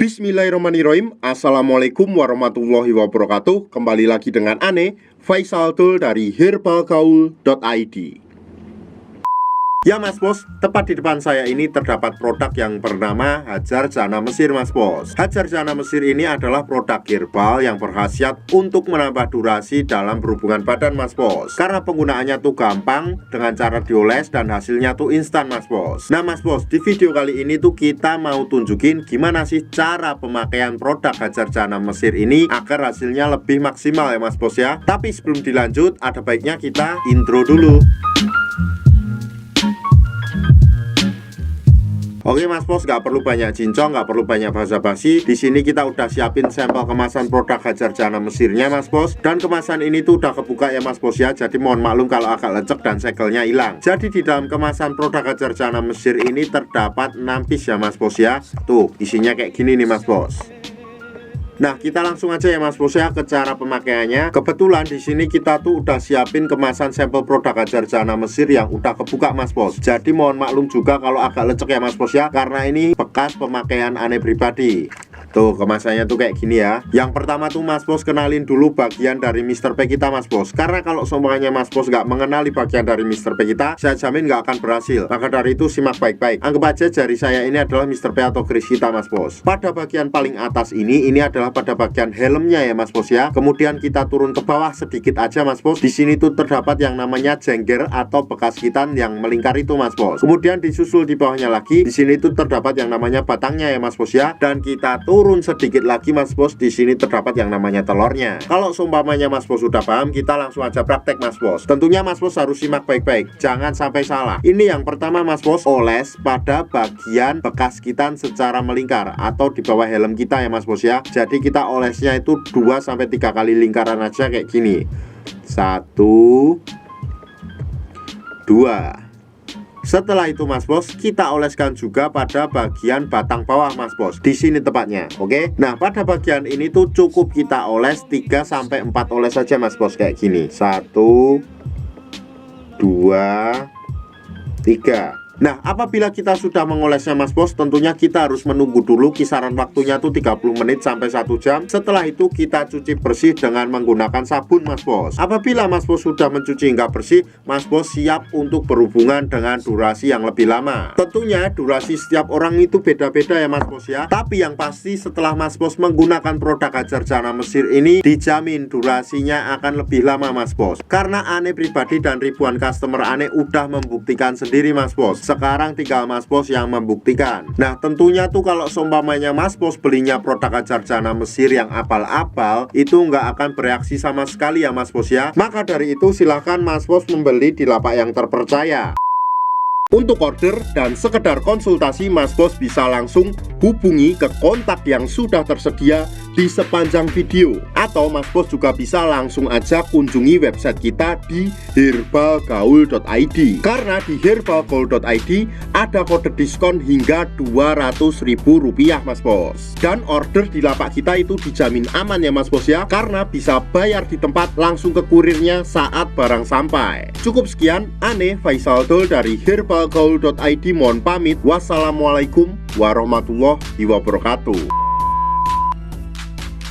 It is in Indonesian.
Bismillahirrahmanirrahim. Assalamualaikum warahmatullahi wabarakatuh. Kembali lagi dengan Ane, Faisal Dul dari herbalgaul.id. Ya Mas Bos, tepat di depan saya ini terdapat produk yang bernama Hajar Jana Mesir Mas Bos. Hajar Jana Mesir ini adalah produk herbal yang berkhasiat untuk menambah durasi dalam berhubungan badan Mas Bos. Karena penggunaannya tuh gampang, dengan cara dioles dan hasilnya tuh instan Mas Bos. Nah Mas Bos, di video kali ini tuh kita mau tunjukin gimana sih cara pemakaian produk Hajar Jana Mesir ini agar hasilnya lebih maksimal ya Mas Bos ya. Tapi sebelum dilanjut, ada baiknya kita intro dulu. Oke Mas Bos, nggak perlu banyak cincong, nggak perlu banyak basa-basi. Di sini kita udah siapin sampel kemasan produk Hajar Jana Mesirnya Mas Bos. Dan kemasan ini tuh udah kebuka ya Mas Bos ya. Jadi mohon maklum kalau agak lecek dan segelnya hilang. Jadi di dalam kemasan produk Hajar Jana Mesir ini terdapat 6 piece ya Mas Bos ya. Tuh isinya kayak gini nih Mas Bos. Nah, kita langsung aja ya Mas Bos ya ke cara pemakaiannya. Kebetulan di sini kita tuh udah siapin kemasan sampel produk Hajar Jana Mesir yang udah kebuka Mas Bos. Jadi mohon maklum juga kalau agak lecek ya Mas Bos ya, karena ini bekas pemakaian Ane pribadi. Tuh kemasannya tuh kayak gini ya. Yang pertama tuh Mas Bos kenalin dulu bagian dari Mr. P kita Mas Bos. Karena kalau semuanya Mas Bos nggak mengenali bagian dari Mr. P kita, saya jamin nggak akan berhasil. Maka dari itu simak baik-baik. Anggap aja jari saya ini adalah Mr. P atau keris kita Mas Bos. Pada bagian paling atas ini adalah pada bagian helmnya ya Mas Bos ya. Kemudian kita turun ke bawah sedikit aja Mas Bos. Di sini tuh terdapat yang namanya jengger atau bekas hitan yang melingkar itu Mas Bos. Kemudian disusul di bawahnya lagi, di sini tuh terdapat yang namanya batangnya ya Mas Bos ya. Dan kita turun sedikit lagi Mas Bos, di sini terdapat yang namanya telurnya. Kalau seumpamanya Mas Bos sudah paham, kita langsung aja praktek Mas Bos. Tentunya Mas Bos harus simak baik-baik, jangan sampai salah. Ini yang pertama Mas Bos, oles pada bagian bekas hitan secara melingkar atau di bawah helm kita ya Mas Bos ya. Jadi kita olesnya itu 2-3 kali lingkaran aja kayak gini. 1 2. Setelah itu Mas Bos, kita oleskan juga pada bagian batang bawah Mas Bos. Di sini tepatnya, oke? Nah, pada bagian ini tuh cukup kita oles 3-4 oles saja Mas Bos kayak gini. 1 2 3. Nah, apabila kita sudah mengolesnya Mas Bos, tentunya kita harus menunggu dulu kisaran waktunya tuh 30 menit sampai 1 jam. Setelah itu kita cuci bersih dengan menggunakan sabun Mas Bos. Apabila Mas Bos sudah mencuci hingga bersih, Mas Bos siap untuk berhubungan dengan durasi yang lebih lama. Tentunya durasi setiap orang itu beda-beda ya Mas Bos ya. Tapi yang pasti setelah Mas Bos menggunakan produk Hajar Jana Mesir ini, dijamin durasinya akan lebih lama Mas Bos. Karena Ane pribadi dan ribuan customer Ane udah membuktikan sendiri Mas Bos. Sekarang tinggal Mas Bos yang membuktikan. Nah tentunya tuh kalau seumpamanya Mas Bos belinya produk Hajar Jana Mesir yang apal-apal, itu nggak akan bereaksi sama sekali ya Mas Bos ya. Maka dari itu silahkan Mas Bos membeli di lapak yang terpercaya. Untuk order dan sekedar konsultasi, Mas Bos bisa langsung hubungi ke kontak yang sudah tersedia di sepanjang video. Atau Mas Bos juga bisa langsung aja kunjungi website kita di herbalgaul.id. Karena di herbalgaul.id ada kode diskon hingga Rp200.000 Mas Bos. Dan order di lapak kita itu dijamin aman ya Mas Bos ya. Karena bisa bayar di tempat langsung ke kurirnya saat barang sampai. Cukup sekian, Ane Faisal Dul dari herbalgaul.id mohon pamit. Wassalamualaikum warahmatullahi wabarakatuh.